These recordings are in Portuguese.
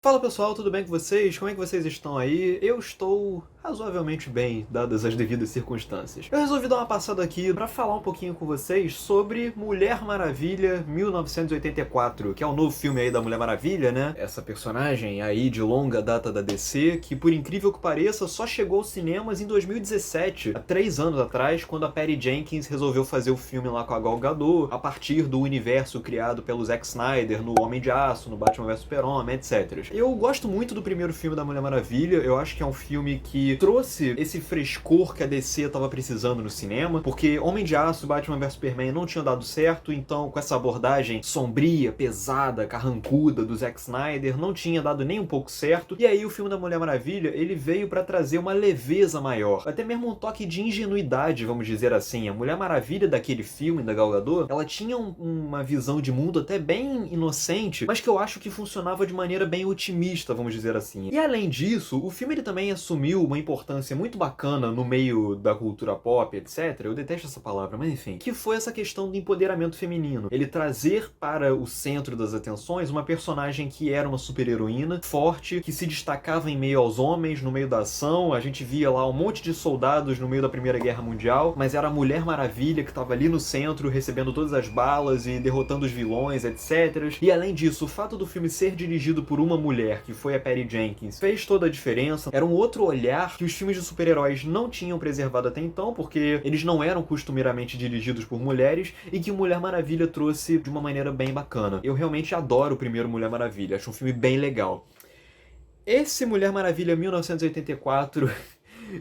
Fala pessoal, tudo bem com vocês? Como é que vocês estão aí? Eu estou razoavelmente bem, dadas as devidas circunstâncias. Eu resolvi dar uma passada aqui para falar um pouquinho com vocês sobre Mulher Maravilha 1984, que é o novo filme aí da Mulher Maravilha, né? Essa personagem aí de longa data da DC, que por incrível que pareça, só chegou aos cinemas em 2017, há 3 anos atrás, quando a Patty Jenkins resolveu fazer o filme lá com a Gal Gadot, a partir do universo criado pelo Zack Snyder no Homem de Aço, no Batman vs Super-Homem, etc. Eu gosto muito do primeiro filme da Mulher Maravilha, eu acho que é um filme que trouxe esse frescor que a DC tava precisando no cinema, porque Homem de Aço e Batman vs Superman não tinham dado certo, então com essa abordagem sombria, pesada, carrancuda do Zack Snyder, não tinha dado nem um pouco certo, e aí o filme da Mulher Maravilha, ele veio pra trazer uma leveza maior, até mesmo um toque de ingenuidade, vamos dizer assim. A Mulher Maravilha daquele filme, da Gal Gadot, ela tinha uma visão de mundo até bem inocente, mas que eu acho que funcionava de maneira bem otimista, vamos dizer assim. E além disso, o filme ele também assumiu uma importância muito bacana no meio da cultura pop, etc. Eu detesto essa palavra, mas enfim. Que foi essa questão do empoderamento feminino. Ele trazer para o centro das atenções uma personagem que era uma super-heroína, forte, que se destacava em meio aos homens, no meio da ação. A gente via lá um monte de soldados no meio da Primeira Guerra Mundial, mas era a Mulher Maravilha que estava ali no centro, recebendo todas as balas e derrotando os vilões, etc. E além disso, o fato do filme ser dirigido por uma mulher, que foi a Patty Jenkins, fez toda a diferença. Era um outro olhar que os filmes de super-heróis não tinham preservado até então, porque eles não eram costumeiramente dirigidos por mulheres, e que Mulher Maravilha trouxe de uma maneira bem bacana. Eu realmente adoro o primeiro Mulher Maravilha, acho um filme bem legal. Esse Mulher Maravilha 1984...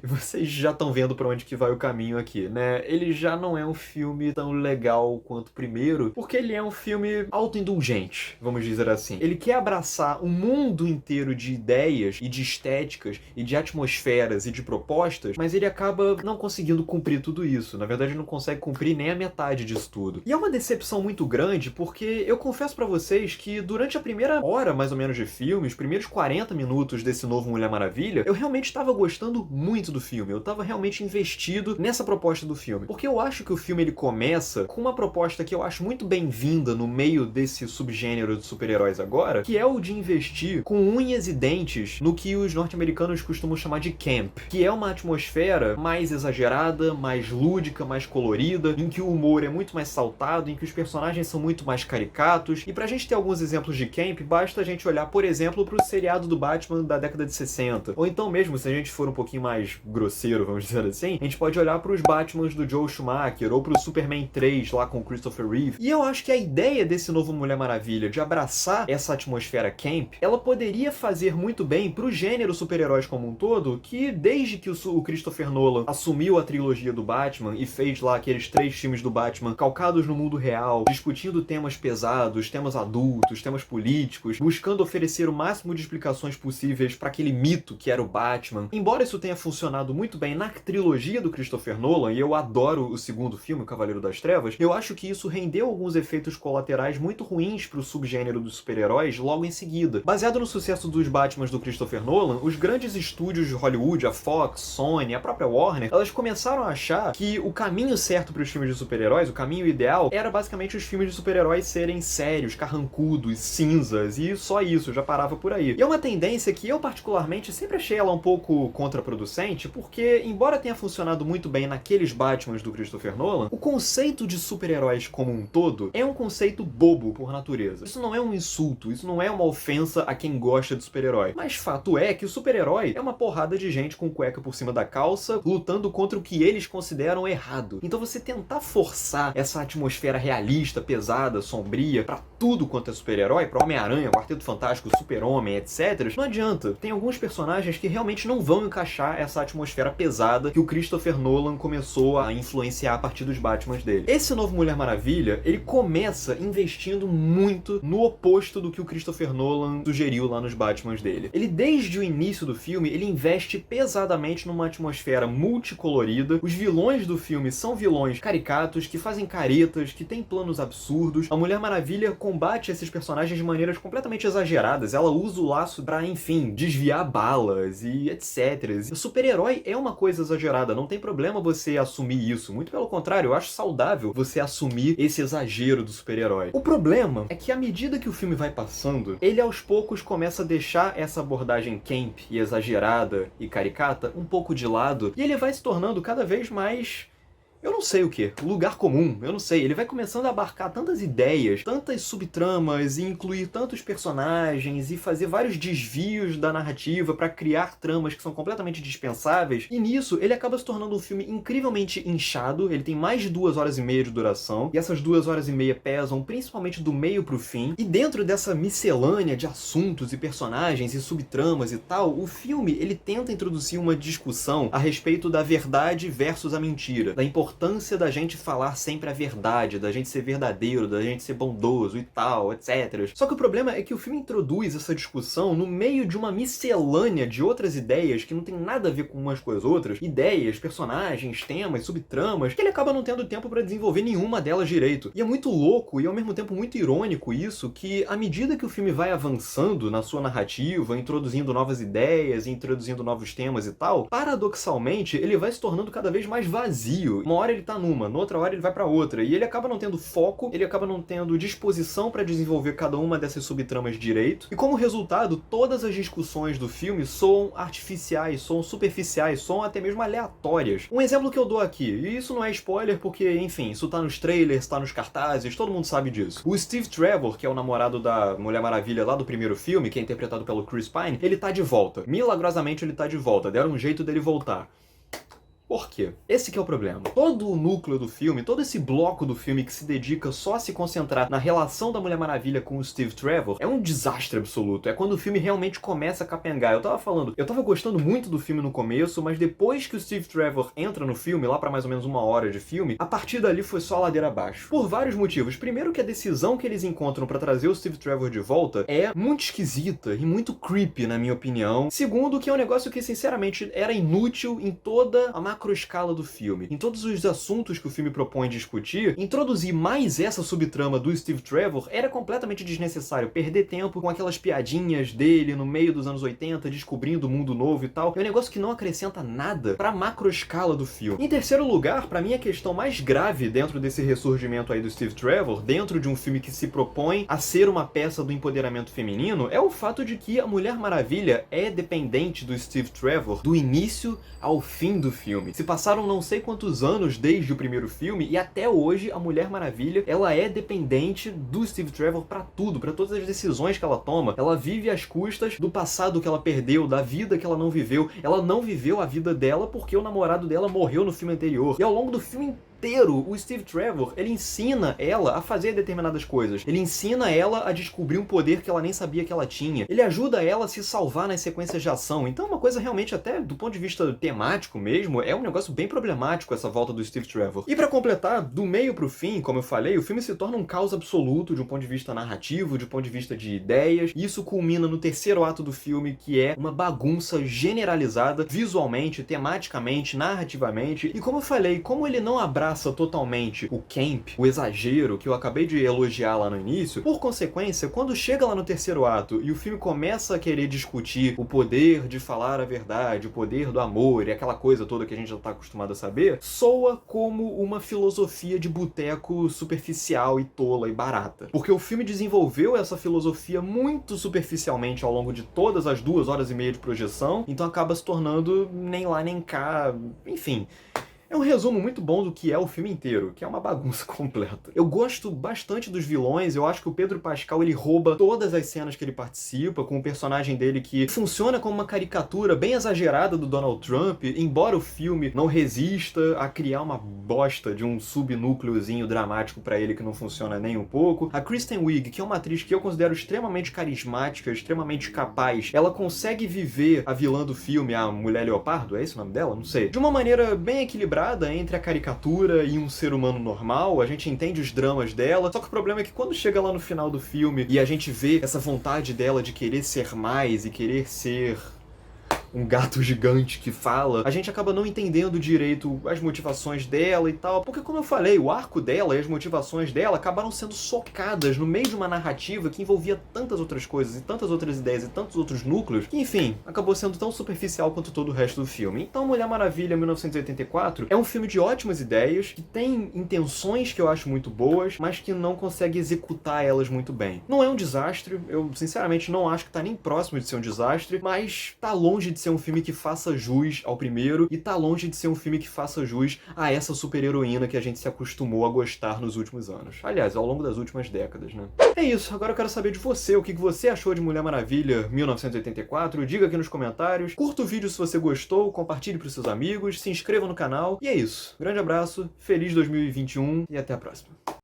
vocês já estão vendo pra onde que vai o caminho aqui, né? Ele já não é um filme tão legal quanto o primeiro, porque ele é um filme autoindulgente, vamos dizer assim. Ele quer abraçar um mundo inteiro de ideias e de estéticas e de atmosferas e de propostas, mas ele acaba não conseguindo cumprir tudo isso. Na verdade, ele não consegue cumprir nem a metade disso tudo. E é uma decepção muito grande, porque eu confesso pra vocês que durante a primeira hora, mais ou menos, de filme, os primeiros 40 minutos desse novo Mulher Maravilha, eu realmente estava gostando muito do filme, eu tava realmente investido nessa proposta do filme, porque eu acho que o filme ele começa com uma proposta que eu acho muito bem-vinda no meio desse subgênero de super-heróis agora, que é o de investir com unhas e dentes no que os norte-americanos costumam chamar de camp, que é uma atmosfera mais exagerada, mais lúdica, mais colorida, em que o humor é muito mais saltado, em que os personagens são muito mais caricatos, e pra gente ter alguns exemplos de camp, basta a gente olhar, por exemplo, pro seriado do Batman da década de 60, ou então mesmo, se a gente for um pouquinho mais grosseiro, vamos dizer assim, a gente pode olhar pros Batmans do Joel Schumacher ou pro Superman 3 lá com o Christopher Reeve. E eu acho que a ideia desse novo Mulher Maravilha de abraçar essa atmosfera camp, ela poderia fazer muito bem pro gênero super-heróis como um todo, que desde que o Christopher Nolan assumiu a trilogia do Batman e fez lá aqueles 3 filmes do Batman calcados no mundo real, discutindo temas pesados, temas adultos, temas políticos, buscando oferecer o máximo de explicações possíveis para aquele mito que era o Batman. Embora isso tenha funcionado muito bem na trilogia do Christopher Nolan, e eu adoro o segundo filme, O Cavaleiro das Trevas, eu acho que isso rendeu alguns efeitos colaterais muito ruins pro subgênero dos super-heróis logo em seguida. Baseado no sucesso dos Batmans do Christopher Nolan, os grandes estúdios de Hollywood, a Fox, Sony, a própria Warner, elas começaram a achar que o caminho certo para os filmes de super-heróis, o caminho ideal, era basicamente os filmes de super-heróis serem sérios, carrancudos, cinzas, e só isso, já parava por aí. E é uma tendência que eu particularmente sempre achei ela um pouco contraproducente, porque, embora tenha funcionado muito bem naqueles Batmans do Christopher Nolan, o conceito de super-heróis como um todo é um conceito bobo por natureza. Isso não é um insulto, isso não é uma ofensa a quem gosta de super-herói. Mas fato é que o super-herói é uma porrada de gente com cueca por cima da calça, lutando contra o que eles consideram errado. Então você tentar forçar essa atmosfera realista, pesada, sombria, pra tudo quanto é super-herói, pra Homem-Aranha, Quarteto Fantástico, Super-Homem, etc., não adianta. Tem alguns personagens que realmente não vão encaixar essa atmosfera pesada que o Christopher Nolan começou a influenciar a partir dos Batmans dele. Esse novo Mulher Maravilha, ele começa investindo muito no oposto do que o Christopher Nolan sugeriu lá nos Batmans dele. Ele, desde o início do filme, ele investe pesadamente numa atmosfera multicolorida. Os vilões do filme são vilões caricatos, que fazem caretas, que têm planos absurdos. A Mulher Maravilha combate esses personagens de maneiras completamente exageradas. Ela usa o laço pra, enfim, desviar balas e etc. super-herói é uma coisa exagerada, não tem problema você assumir isso. Muito pelo contrário, eu acho saudável você assumir esse exagero do super-herói. O problema é que à medida que o filme vai passando, ele aos poucos começa a deixar essa abordagem camp e exagerada e caricata um pouco de lado, e ele vai se tornando cada vez mais... eu não sei o que, lugar comum, eu não sei. Ele vai começando a abarcar tantas ideias, tantas subtramas, e incluir tantos personagens, e fazer vários desvios da narrativa pra criar tramas que são completamente dispensáveis. E nisso, ele acaba se tornando um filme incrivelmente inchado. Ele tem mais de 2 horas e meia de duração, e essas 2 horas e meia pesam principalmente do meio pro fim. E dentro dessa miscelânea de assuntos e personagens e subtramas e tal, o filme, ele tenta introduzir uma discussão a respeito da verdade versus a mentira, da importância da gente falar sempre a verdade, da gente ser verdadeiro, da gente ser bondoso e tal, etc. Só que o problema é que o filme introduz essa discussão no meio de uma miscelânea de outras ideias que não tem nada a ver com umas com as outras, ideias, personagens, temas, subtramas, que ele acaba não tendo tempo pra desenvolver nenhuma delas direito. E é muito louco e ao mesmo tempo muito irônico isso, que à medida que o filme vai avançando na sua narrativa, introduzindo novas ideias, introduzindo novos temas e tal, paradoxalmente ele vai se tornando cada vez mais vazio. Uma hora ele tá numa, noutra hora ele vai pra outra, e ele acaba não tendo foco, ele acaba não tendo disposição pra desenvolver cada uma dessas subtramas direito, e como resultado, todas as discussões do filme soam artificiais, soam superficiais, soam até mesmo aleatórias. Um exemplo que eu dou aqui, e isso não é spoiler porque, enfim, isso tá nos trailers, tá nos cartazes, todo mundo sabe disso. O Steve Trevor, que é o namorado da Mulher Maravilha lá do primeiro filme, que é interpretado pelo Chris Pine, ele tá de volta. Milagrosamente ele tá de volta, deram um jeito dele voltar. Por quê? Esse que é o problema. Todo o núcleo do filme, todo esse bloco do filme que se dedica só a se concentrar na relação da Mulher Maravilha com o Steve Trevor é um desastre absoluto. É quando o filme realmente começa a capengar. Eu tava gostando muito do filme no começo, mas depois que o Steve Trevor entra no filme, lá pra mais ou menos 1 hora de filme, a partir dali foi só ladeira abaixo. Por vários motivos. Primeiro que a decisão que eles encontram pra trazer o Steve Trevor de volta é muito esquisita e muito creepy, na minha opinião. Segundo, que é um negócio que, sinceramente, era inútil em toda a macroescala do filme. Em todos os assuntos que o filme propõe discutir, introduzir mais essa subtrama do Steve Trevor era completamente desnecessário. Perder tempo com aquelas piadinhas dele no meio dos anos 80, descobrindo o mundo novo e tal, é um negócio que não acrescenta nada pra macroescala do filme. Em terceiro lugar, pra mim a questão mais grave dentro desse ressurgimento aí do Steve Trevor, dentro de um filme que se propõe a ser uma peça do empoderamento feminino, é o fato de que a Mulher Maravilha é dependente do Steve Trevor do início ao fim do filme. Se passaram não sei quantos anos desde o primeiro filme e até hoje a Mulher Maravilha, ela é dependente do Steve Trevor pra tudo, pra todas as decisões que ela toma. Ela vive às custas do passado que ela perdeu, da vida que ela não viveu. Ela não viveu a vida dela porque o namorado dela morreu no filme anterior. E ao longo do filme inteiro, o Steve Trevor, ele ensina ela a fazer determinadas coisas. Ele ensina ela a descobrir um poder que ela nem sabia que ela tinha. Ele ajuda ela a se salvar nas sequências de ação. Então é uma coisa realmente, até do ponto de vista temático mesmo, é um negócio bem problemático essa volta do Steve Trevor. E pra completar, do meio pro fim, como eu falei, o filme se torna um caos absoluto de um ponto de vista narrativo, de um ponto de vista de ideias. E isso culmina no terceiro ato do filme, que é uma bagunça generalizada, visualmente, tematicamente, narrativamente. E como eu falei, como ele não abraça totalmente o camp, o exagero que eu acabei de elogiar lá no início, por consequência, quando chega lá no terceiro ato e o filme começa a querer discutir o poder de falar a verdade, o poder do amor e aquela coisa toda que a gente já tá acostumado a saber, soa como uma filosofia de boteco superficial e tola e barata. Porque o filme desenvolveu essa filosofia muito superficialmente ao longo de todas as 2 horas e meia de projeção, então acaba se tornando nem lá nem cá, enfim. É um resumo muito bom do que é o filme inteiro, que é uma bagunça completa. Eu gosto bastante dos vilões, eu acho que o Pedro Pascal, ele rouba todas as cenas que ele participa, com o personagem dele que funciona como uma caricatura bem exagerada do Donald Trump, embora o filme não resista a criar uma bosta de um subnúcleozinho dramático pra ele que não funciona nem um pouco. A Kristen Wiig, que é uma atriz que eu considero extremamente carismática, extremamente capaz, ela consegue viver a vilã do filme, a Mulher Leopardo, é esse o nome dela? Não sei. De uma maneira bem equilibrada, entre a caricatura e um ser humano normal, a gente entende os dramas dela, só que o problema é que quando chega lá no final do filme e a gente vê essa vontade dela de querer ser mais e querer ser um gato gigante que fala, a gente acaba não entendendo direito as motivações dela e tal, porque como eu falei, o arco dela e as motivações dela acabaram sendo socadas no meio de uma narrativa que envolvia tantas outras coisas e tantas outras ideias e tantos outros núcleos, que enfim, acabou sendo tão superficial quanto todo o resto do filme. Então Mulher Maravilha 1984 é um filme de ótimas ideias, que tem intenções que eu acho muito boas, mas que não consegue executar elas muito bem. Não é um desastre, eu sinceramente não acho que tá nem próximo de ser um desastre, mas tá longe de ser um filme que faça jus ao primeiro e tá longe de ser um filme que faça jus a essa super-heroína que a gente se acostumou a gostar nos últimos anos. Aliás, ao longo das últimas décadas, né? É isso, agora eu quero saber de você, o que você achou de Mulher Maravilha 1984, diga aqui nos comentários, curta o vídeo se você gostou, compartilhe pros seus amigos, se inscreva no canal, e é isso. Grande abraço, feliz 2021 e até a próxima.